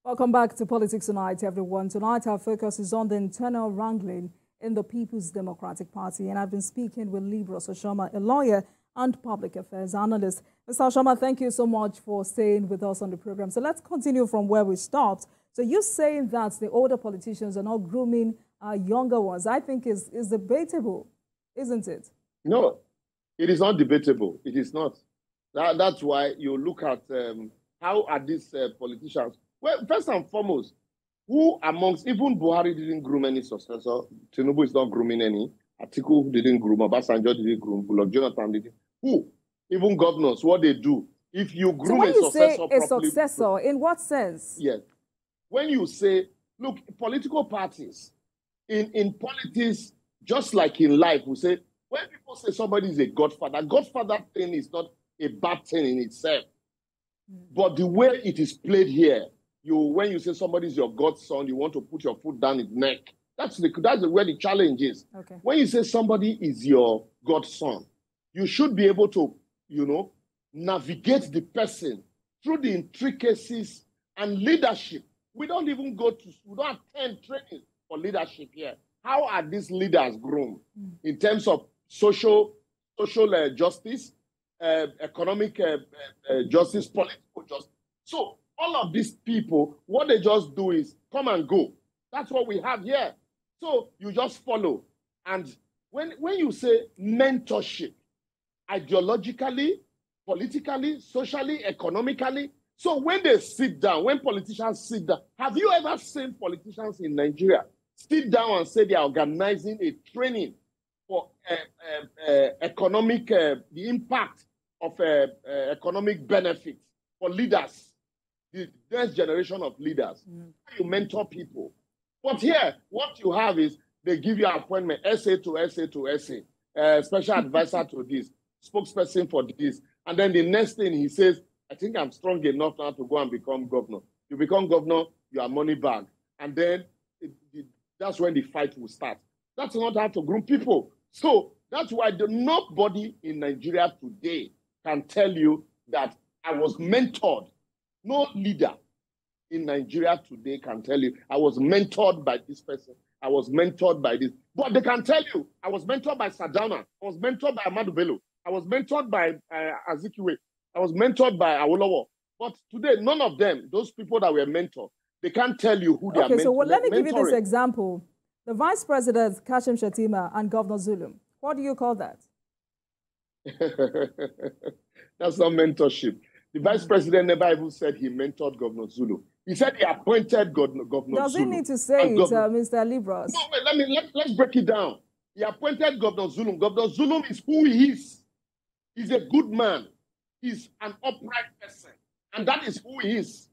Welcome back to Politics Tonight, everyone. Tonight, our focus is on the internal wrangling in the People's Democratic Party. And I've been speaking with Liborous Oshoma, a lawyer and public affairs analyst. Mr. Oshoma, thank you so much for staying with us on the program. So let's continue from where we stopped. So you're saying that the older politicians are not grooming younger ones. I think is debatable, isn't it? No, it is not debatable. It is not. That's why you look at how are these politicians. Well, first and foremost, who amongst, even Buhari didn't groom any successor. Tinubu is not grooming any. Atiku didn't groom. Obasanjo didn't groom. Bullock Jonathan didn't. Who? Even governors, what they do. If you groom so when a you successor say a successor, in what sense? Yes. When you say, look, political parties, in politics, just like in life, we say, when people say somebody is a godfather thing is not a bad thing in itself. But the way it is played here, when you say somebody is your godson, you want to put your foot down his neck. That's where the challenge is. Okay. When you say somebody is your godson, you should be able to, navigate the person through the intricacies and leadership. We don't even we don't attend training for leadership here. How are these leaders groomed in terms of social justice, economic justice, political justice? So all of these people, what they just do is come and go. That's what we have here. So you just follow. And when you say mentorship, ideologically, politically, socially, economically, so when they sit down, when politicians sit down, have you ever seen politicians in Nigeria sit down and say they are organizing a training for economic, the impact of economic benefits for leaders, the next generation of leaders? You mentor people. But here, what you have is they give you an appointment, essay to essay to essay, special advisor to this, spokesperson for this. And then the next thing he says, I think I'm strong enough now to go and become governor. You become governor, you are money bag. And then that's when the fight will start. That's not how to groom people. So that's why nobody in Nigeria today can tell you that I was mentored. No leader in Nigeria today can tell you, I was mentored by this person. I was mentored by this. But they can tell you, I was mentored by Sadana. I was mentored by Ahmadu Bello. I was mentored by Azikiwe. I was mentored by Awolowo. But today, none of them, those people that were mentored, they can't tell you who they are mentoring. Okay, so let me give you this example. The Vice President, Kashim Shettima, and Governor Zulum. What do you call that? That's not mentorship. The Vice President never even said he mentored Governor Zulum. He said he appointed Governor Zulum. Does he need to say it, Mr. Liborous? No, wait, let's break it down. He appointed Governor Zulum. Governor Zulum is who he is. He's a good man. He's an upright person. And that is who he is.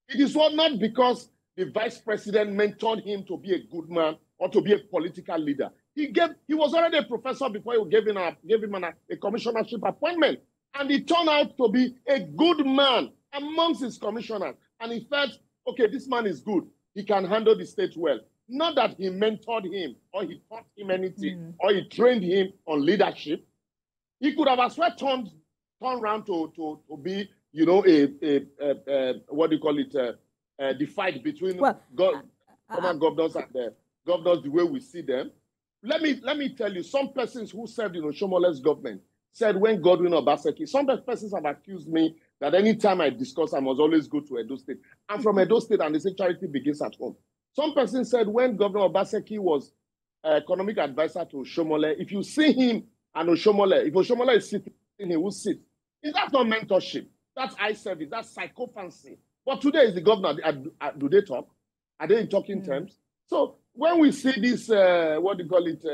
It is not because the Vice President mentored him to be a good man or to be a political leader. He was already a professor before you gave him a commissionership appointment. And he turned out to be a good man amongst his commissioners. And he felt, okay, this man is good. He can handle the state well. Not that he mentored him or he taught him anything or he trained him on leadership. He could have as well turned around to be, what do you call it, the fight between former governors and the governors, the way we see them. Let me tell you, some persons who served in Oshomole's government said when Godwin Obaseki, some persons have accused me that anytime I discuss, I must always go to Edo State. I'm from Edo State and they say charity begins at home. Some persons said when Governor Obaseki was economic advisor to Oshomole, if you see him and Oshomole, if Oshomole is sitting, he will sit. Is that not mentorship? That's eye service. That's psychophancy. But today is the governor. Do they talk? Are they in talking terms? So when we see this, what do you call it?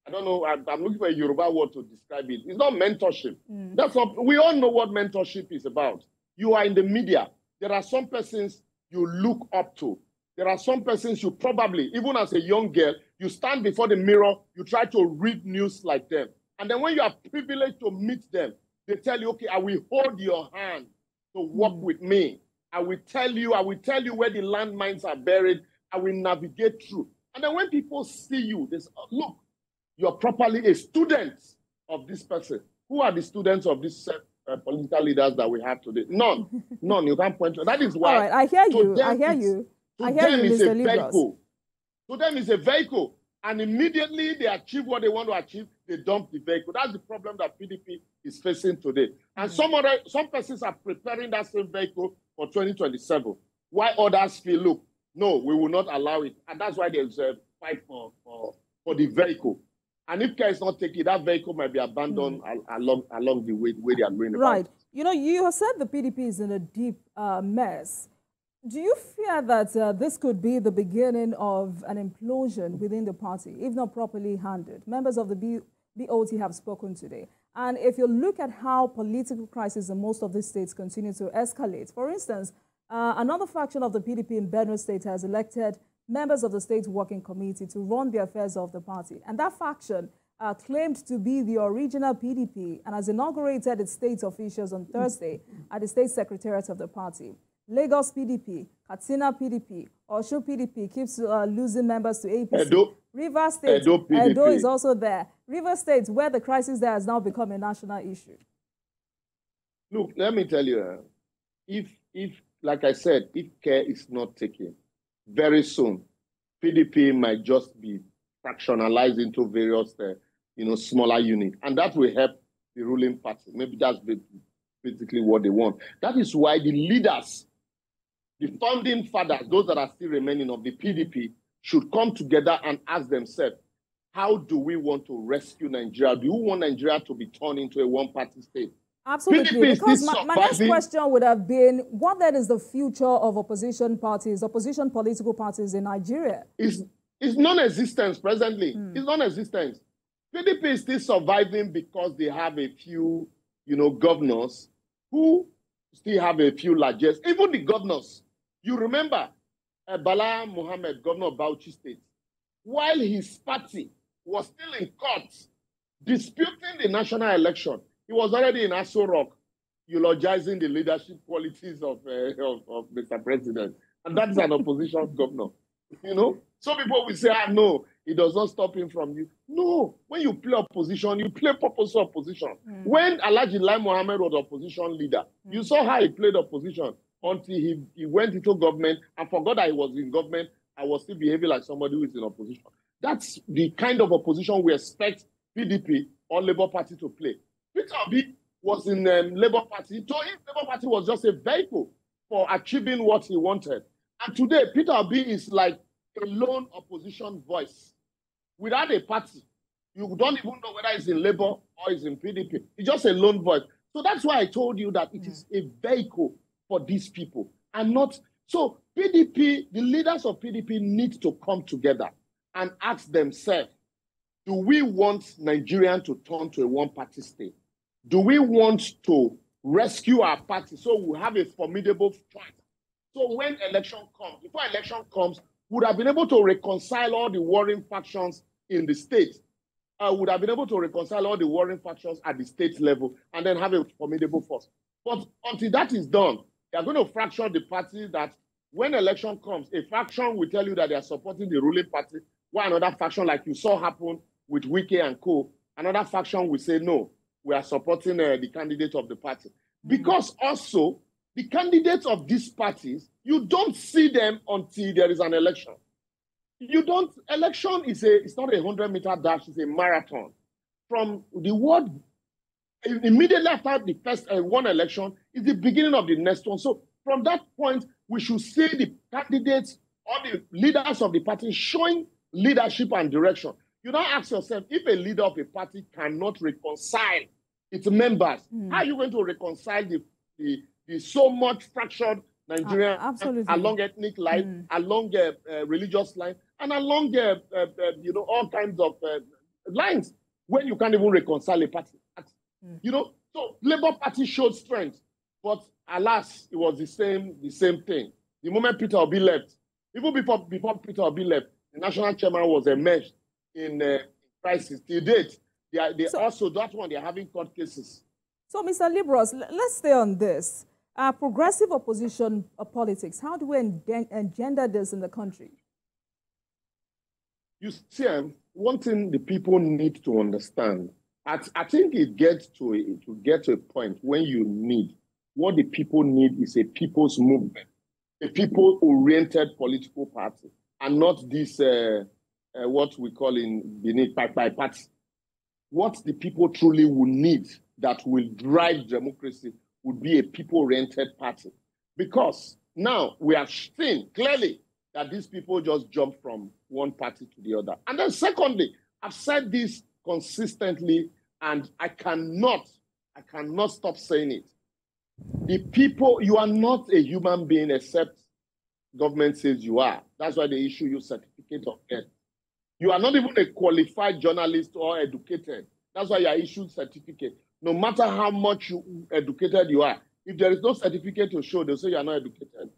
I don't know. I'm looking for a Yoruba word to describe it. It's not mentorship. That's not. We all know what mentorship is about. You are in the media. There are some persons you look up to. There are some persons you probably, even as a young girl, you stand before the mirror, you try to read news like them. And then when you are privileged to meet them, they tell you, okay, I will hold your hand to walk with me. I will tell you where the landmines are buried. I will navigate through. And then when people see you, they say, oh, look, you're properly a student of this person. Who are the students of this political leaders that we have today. None. None. You can't point to. That is why. All right, I hear you. I hear you. To them, it's a vehicle. To them, it's a vehicle. And immediately they achieve what they want to achieve, they dump the vehicle. That's the problem that PDP is facing today. And some persons are preparing that same vehicle for 2027. Why others feel, look, no, we will not allow it. And that's why there's a fight for the vehicle. And if care is not taken, that vehicle might be abandoned along the way they are going about. Right. You know, you have said the PDP is in a deep mess. Do you fear that this could be the beginning of an implosion within the party, if not properly handled? Members of the BOT have spoken today. And if you look at how political crises in most of these states continue to escalate, for instance, another faction of the PDP in Benue State has elected members of the state working committee to run the affairs of the party. And that faction claimed to be the original PDP and has inaugurated its state officials on Thursday at the state secretariat of the party. Lagos PDP, Katsina PDP, Osho PDP keeps losing members to APC. River State, Edo is also there. River State, where the crisis there has now become a national issue. Look, let me tell you, if like I said, if care is not taken, very soon, PDP might just be fractionalized into various, smaller units, and that will help the ruling party. Maybe that's basically what they want. That is why the leaders, the founding fathers, those that are still remaining of the PDP, should come together and ask themselves, how do we want to rescue Nigeria? Do you want Nigeria to be turned into a one-party state? Absolutely, because my next question would have been, what then is the future of opposition political parties in Nigeria? It's non-existent presently. It's non-existent. PDP is still surviving because they have a few, governors who still have a few largest. Even the governors. You remember Bala Mohammed, governor of Bauchi State, while his party was still in court disputing the national election, he was already in Aso Rock eulogizing the leadership qualities of Mr. President. And that's an opposition governor. Some people will say, no, it does not stop him from you. No, when you play opposition, you play purposeful opposition. When Alhaji Lai Mohammed was opposition leader, you saw how he played opposition until he went into government and forgot that he was in government and was still behaving like somebody who is in opposition. That's the kind of opposition we expect PDP or Labour Party to play. Peter Obi was in Labour Party. To him, Labour Party was just a vehicle for achieving what he wanted. And today, Peter Obi is like a lone opposition voice. Without a party, you don't even know whether it's in Labour or it's in PDP. It's just a lone voice. So that's why I told you that it is a vehicle for these people and not. So PDP, the leaders of PDP need to come together and ask themselves, do we want Nigeria to turn to a one-party state? Do we want to rescue our party so we have a formidable fight? So when election comes, before election comes, we would have been able to reconcile all the warring factions in the state. Would have been able to reconcile all the warring factions at the state level and then have a formidable force. But until that is done, they are going to fracture the party that when election comes, a faction will tell you that they are supporting the ruling party, while another faction, like you saw happen with Wike and co., another faction will say, no, we are supporting the candidate of the party. Because also, the candidates of these parties, you don't see them until there is an election. Election it's not a 100-meter dash, it's a marathon. From the word, immediately after the first one election, is the beginning of the next one. So from that point, we should see the candidates or the leaders of the party showing leadership and direction. You now ask yourself, if a leader of a party cannot reconcile its members, how are you going to reconcile the so much fractured Nigeria along ethnic line, along religious line, and along all kinds of lines when you can't even reconcile a party? So Labour Party showed strength, but alas, it was the same thing. The moment Peter Obi left, even before Peter Obi left, the national chairman was emerged in crisis. Till date, they're having court cases. So, Mr. Liborous, let's stay on this. Progressive opposition politics, how do we engender this in the country? You see, one thing the people need to understand I think it gets to a point when you need, what the people need is a people's movement, a people-oriented political party, and not this, what we call in Benin, by party. What the people truly will need that will drive democracy would be a people-oriented party. Because now we have seen clearly that these people just jump from one party to the other. And then secondly, I've said this consistently, and I cannot stop saying it. The people, you are not a human being except government says you are. That's why they issue you certificate of death. You are not even a qualified journalist or educated. That's why you are issued certificate. No matter how much educated you are, if there is no certificate to show, they'll say you are not educated.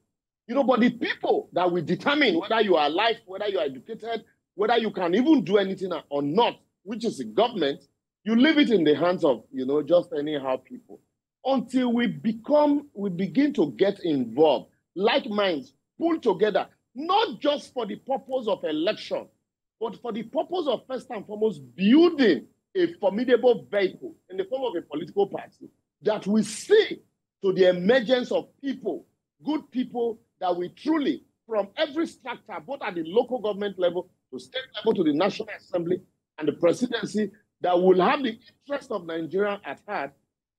You know, but the people that will determine whether you are alive, whether you are educated, whether you can even do anything or not, which is the government, you leave it in the hands of, just anyhow people. Until we begin to get involved, like minds, pull together, not just for the purpose of election, but for the purpose of, first and foremost, building a formidable vehicle in the form of a political party that will see to the emergence of people, good people that we truly, from every structure, both at the local government level, to state level, to the National Assembly and the presidency, that will have the interest of Nigeria at heart,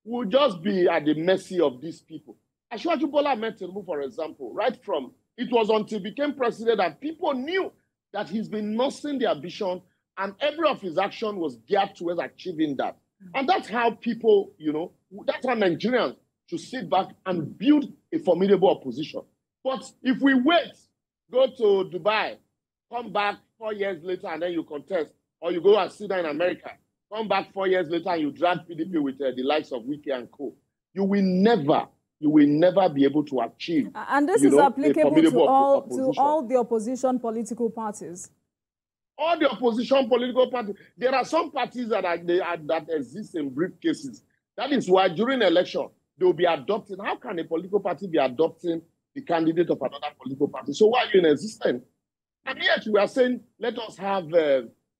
will just be at the mercy of these people. Asiwaju Bola Ahmed Tinubu, for example, right from, it was until he became president that people knew that he's been nursing their vision, and every of his action was geared towards achieving that. And that's how people, that's how Nigerians should sit back and build a formidable opposition. But if we wait, go to Dubai, come back 4 years later, and then you contest, or you go and sit down in America, come back 4 years later, and you drag PDP with the likes of Wike and co. You will never be able to achieve. And this is applicable to all the opposition political parties. All the opposition political parties. There are some parties that exist in briefcases. That is why during election, they will be adopting. How can a political party be adopting the candidate of another political party? So why are you in existence? And yet we are saying, let us have,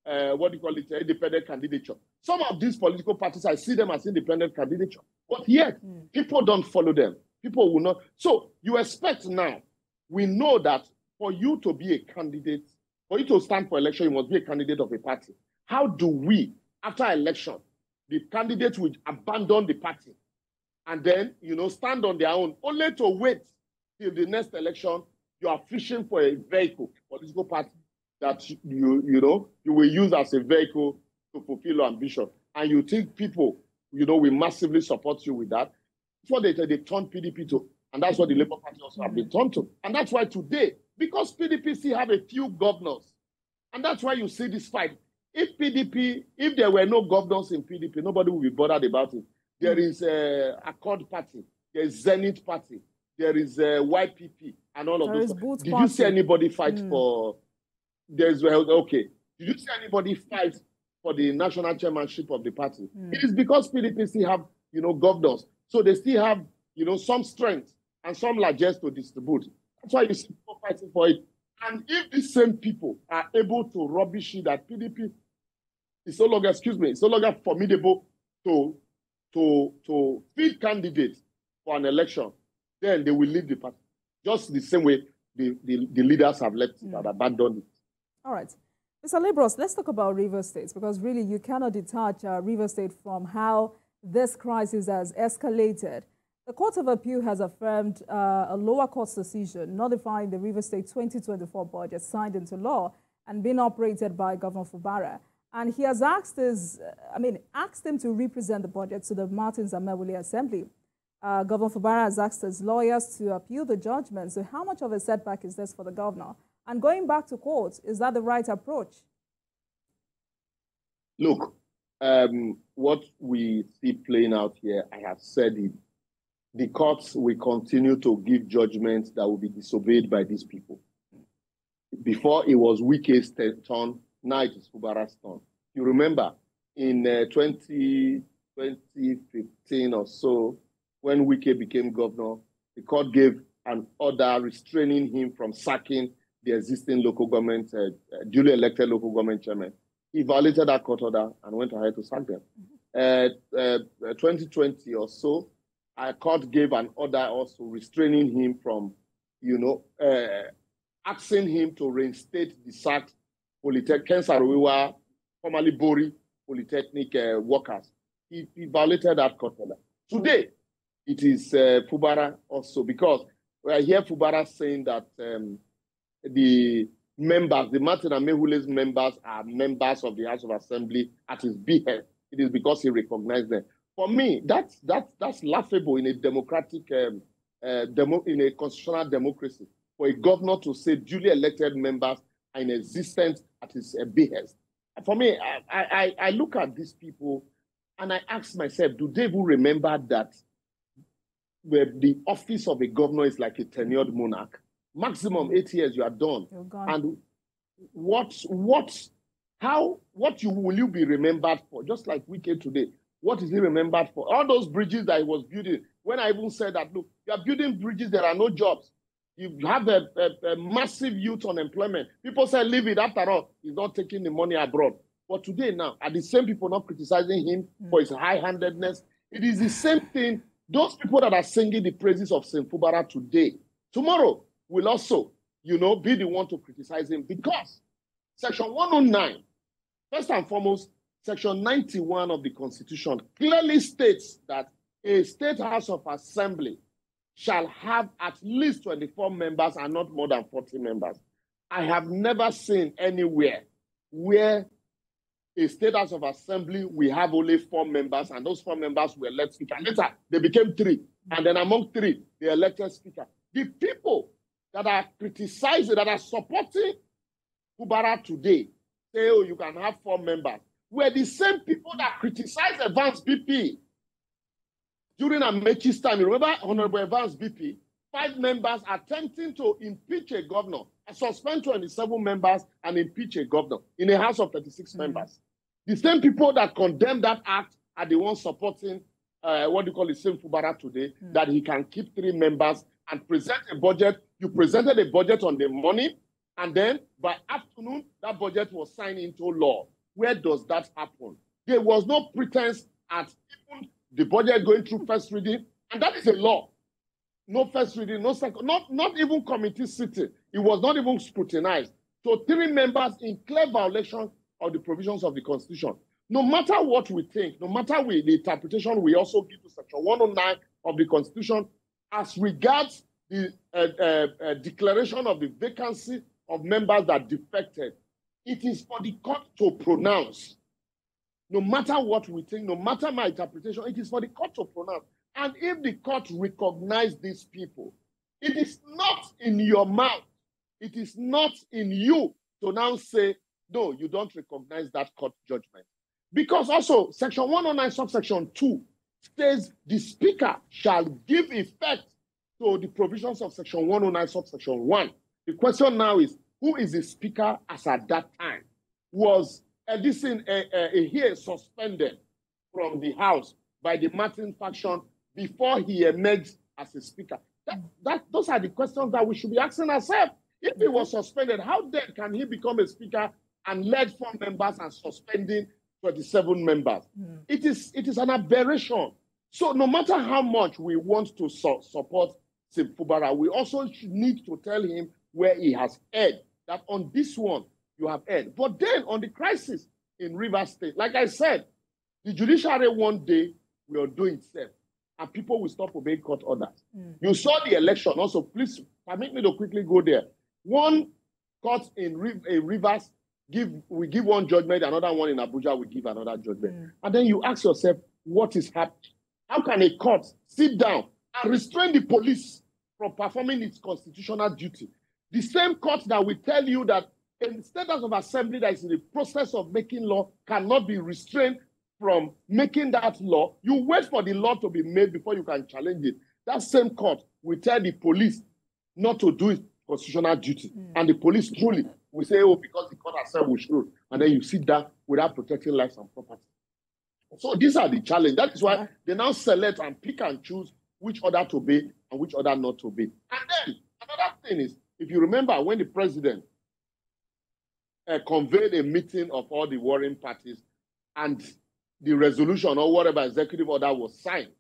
independent candidature. Some of these political parties, I see them as independent candidature. But yet, people don't follow them. People will not. So you expect now, we know that for you to be a candidate, for you to stand for election, you must be a candidate of a party. How do we, after election, the candidates will abandon the party and then, stand on their own, only to wait till the next election? You are fishing for a vehicle, political party, that you will use as a vehicle to fulfill your ambition. And you think people, will massively support you with that. Before they turn PDP to, and that's what the Labour Party also have been turned to. And that's why today, because PDP still have a few governors, and that's why you see this fight. If there were no governors in PDP, nobody would be bothered about it. There is Accord Party, there is Zenith Party, there is YPP, and all of those. Did you see anybody fight for? Did you see anybody fight for the national chairmanship of the party? It is because PDP still have, governors, so they still have, some strength and some largesse to distribute. That's why you see people fighting for it. And if these same people are able to rubbish it that PDP is no longer formidable to feed candidates for an election, then they will leave the party. Just the same way the leaders have left it and abandoned it. All right. Mr. Liborous, let's talk about Rivers State, because really you cannot detach Rivers State from how this crisis has escalated. The Court of Appeal has affirmed a lower court's decision notifying the Rivers State 2024 budget signed into law and being operated by Governor Fubara. And he has asked him to represent the budget to the Martins Amewule Assembly. Governor Fubara has asked his lawyers to appeal the judgment. So how much of a setback is this for the governor? And going back to court, is that the right approach? Look, what we see playing out here, I have said it. The courts will continue to give judgments that will be disobeyed by these people. Before it was Wike's turn, now it is Fubara's turn. You remember in 2015 or so, when Wike became governor, the court gave an order restraining him from sacking the existing local government, duly elected local government chairman. He violated that court order and went ahead to sack them. 2020 or so, a court gave an order also restraining him from, asking him to reinstate the sacked Polytechnic, Kensarowiwa, formerly Bori Polytechnic workers. He violated that court order. Today, it is Fubara also, because I hear Fubara saying that the members, the Martin Amehule's members, are members of the House of Assembly at his behest. It is because he recognized them. For me, that's laughable in a democratic, in a constitutional democracy, for a governor to say duly elected members are in existence at his behest. For me, I look at these people and I ask myself, do they even remember that the office of a governor is like a tenured monarch? Maximum 8 years, you are done. And what will you be remembered for? Just like Wike today, what is he remembered for? All those bridges that he was building. When I even said that, look, you are building bridges, there are no jobs. You have a massive youth unemployment. People say, leave it. After all, he's not taking the money abroad. But today now, are the same people not criticizing him for his high-handedness? It is the same thing. Those people that are singing the praises of St. Fubara today, tomorrow will also, be the one to criticize him, because Section 109, first and foremost, Section 91 of the Constitution clearly states that a State House of Assembly shall have at least 24 members and not more than 40 members. I have never seen anywhere where a State House of Assembly, we have only 4 members, and those 4 members were elected speaker. Later, they became 3, and then among 3, they elected speaker. The people that are criticizing, that are supporting Fubara today, say, oh, you can have 4 members, were the same people that criticized Evans BP during Amechi's time. You remember Honorable Evans BP? 5 members attempting to impeach a governor, suspend 27 members and impeach a governor in a House of 36 members. The same people that condemned that act are the ones supporting what you call the same Fubara today, that he can keep 3 members and present a budget. You presented a budget on the money, and then by afternoon, that budget was signed into law. Where does that happen? There was no pretense at even the budget going through first reading, and that is a law. No first reading, no second, not even committee sitting. It was not even scrutinized. So 3 members in clear violation of the provisions of the Constitution. No matter what we think, no matter the interpretation we also give to Section 109 of the Constitution as regards the declaration of the vacancy of members that defected, it is for the court to pronounce. No matter what we think, no matter my interpretation, it is for the court to pronounce. And if the court recognizes these people, it is not in your mouth, it is not in you to now say, no, you don't recognize that court judgment. Because also, Section 109, subsection 2 says the Speaker shall give effect to the provisions of Section 109, subsection 1. The question now is, who is the Speaker as at that time? Was Edison here suspended from the House by the Martin faction before he emerged as a Speaker? Those are the questions that we should be asking ourselves. If he was suspended, how then can he become a Speaker and led 4 members and suspending 27 members? It is an aberration. So no matter how much we want to support Sim Fubara, we also need to tell him where he has erred, that on this one, you have erred. But then on the crisis in Rivers State, like I said, the judiciary one day will do itself, and people will stop obeying court orders. You saw the election also. Please permit me to quickly go there. One court in Rivers we give one judgment, another one in Abuja will give another judgment. And then you ask yourself, what is happening? How can a court sit down and restrain the police from performing its constitutional duty? The same court that will tell you that a State House of Assembly that is in the process of making law cannot be restrained from making that law. You wait for the law to be made before you can challenge it. That same court will tell the police not to do its constitutional duty. And the police truly will say, oh, because the court has said we should. And then you sit down without protecting lives and property. So these are the challenges. That is why they now select and pick and choose which order to obey and which order not to obey. And then another thing is, if you remember when the president convened a meeting of all the warring parties, and the resolution or whatever executive order was signed,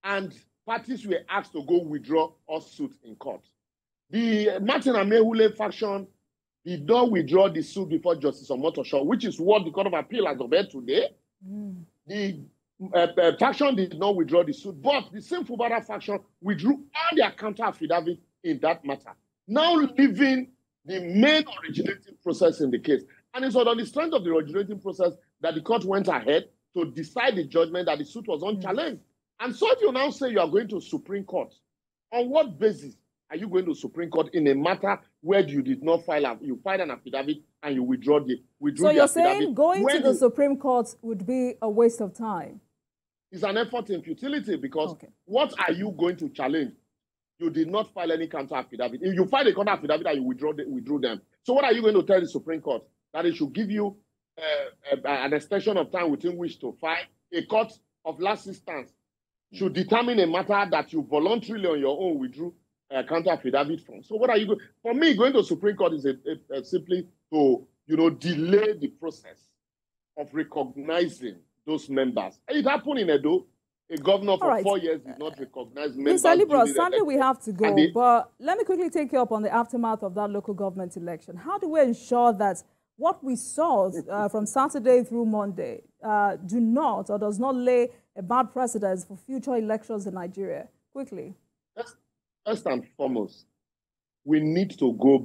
and parties were asked to go withdraw or suit in court. The Martin Amehule faction did not withdraw the suit before Justice Omotosho, which is what the Court of Appeal has obeyed today. The faction did not withdraw the suit, but the same Fubara faction withdrew all their counter affidavit in that matter, now leaving the main originating process in the case. And it's on the strength of the originating process that the court went ahead to decide the judgment that the suit was unchallenged. And so if you now say you are going to Supreme Court, on what basis are you going to Supreme Court in a matter where you did not you filed an affidavit and you withdrew the affidavit? So you're saying going to the Supreme Court would be a waste of time? It's an effort in futility, because what are you going to challenge? You did not file any counter affidavit. If you file a counter affidavit and you withdrew them. So what are you going to tell the Supreme Court? That it should give you an extension of time within which to file? A court of last instance should determine a matter that you voluntarily on your own withdrew a counter affidavit from. So what are you going? For me, going to Supreme Court is simply to delay the process of recognizing those members. It happened in Edo. A governor for 4 years did not recognize members. Mr. Liborous, Sunday we have to go, but let me quickly take you up on the aftermath of that local government election. How do we ensure that what we saw from Saturday through Monday do not or does not lay a bad precedent for future elections in Nigeria? Quickly. First and foremost, we need to go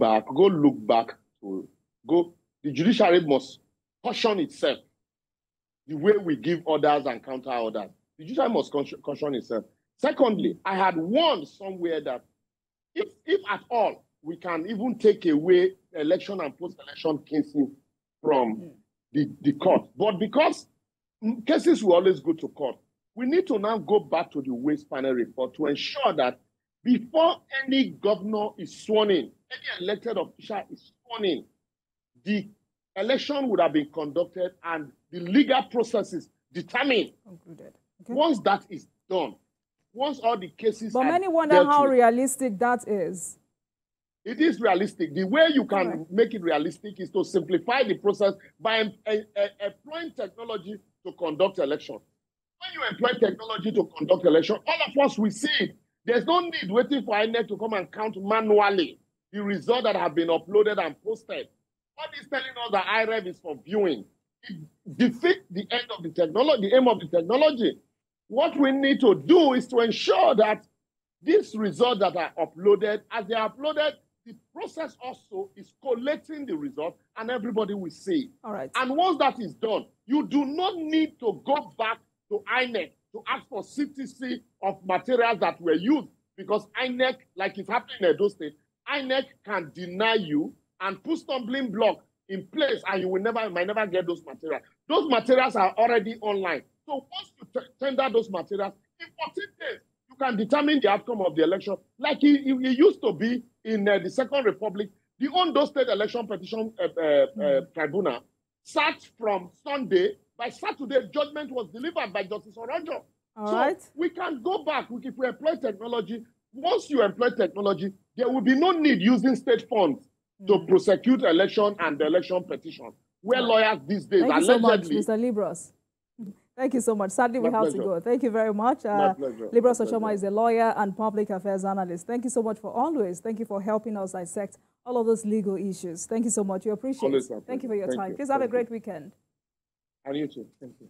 look back. The judiciary must caution itself the way we give orders and counter orders. The judiciary must caution itself. Secondly, I had warned somewhere that if at all we can even take away election and post-election cases from the court, but because cases will always go to court, we need to now go back to the Waste Panel report to ensure that before any governor is sworn in, any elected official is sworn in, the election would have been conducted and the legal processes determined. Concluded. Okay. Once that is done, once all the cases but many wonder how realistic that is. It is realistic. The way you can make it realistic is to simplify the process by employing technology to conduct election. When you employ technology to conduct election, all of us will see it. There's no need waiting for INEC to come and count manually the results that have been uploaded and posted. What is telling us that IREV is for viewing? It defeats the end of the technology, the aim of the technology. What we need to do is to ensure that these results that are uploaded, as they are uploaded, the process also is collating the results and everybody will see. All right. And once that is done, you do not need to go back to INEC to ask for CTC of materials that were used, because INEC, like it's happening in Edo State, INEC can deny you and put stumbling block in place, and you might never get those materials. Those materials are already online. So once you tender those materials, in 14 days, you can determine the outcome of the election. Like it used to be in the Second Republic, the Ondo State Election Petition Tribunal sat from Sunday. By Saturday, judgment was delivered by Justice Orojo. All right. We can go back. If we employ technology, once you employ technology, there will be no need using state funds to prosecute election and the election petition, where lawyers these days Thank you so much, Mr. Liborous. Thank you so much. Sadly, we have to go. Thank you very much. Liborous Oshoma is a lawyer and public affairs analyst. Thank you so much for always. Thank you for helping us dissect all of those legal issues. Thank you so much. We appreciate it. Thank you for your time. Please have a great weekend. And you too. Thank you.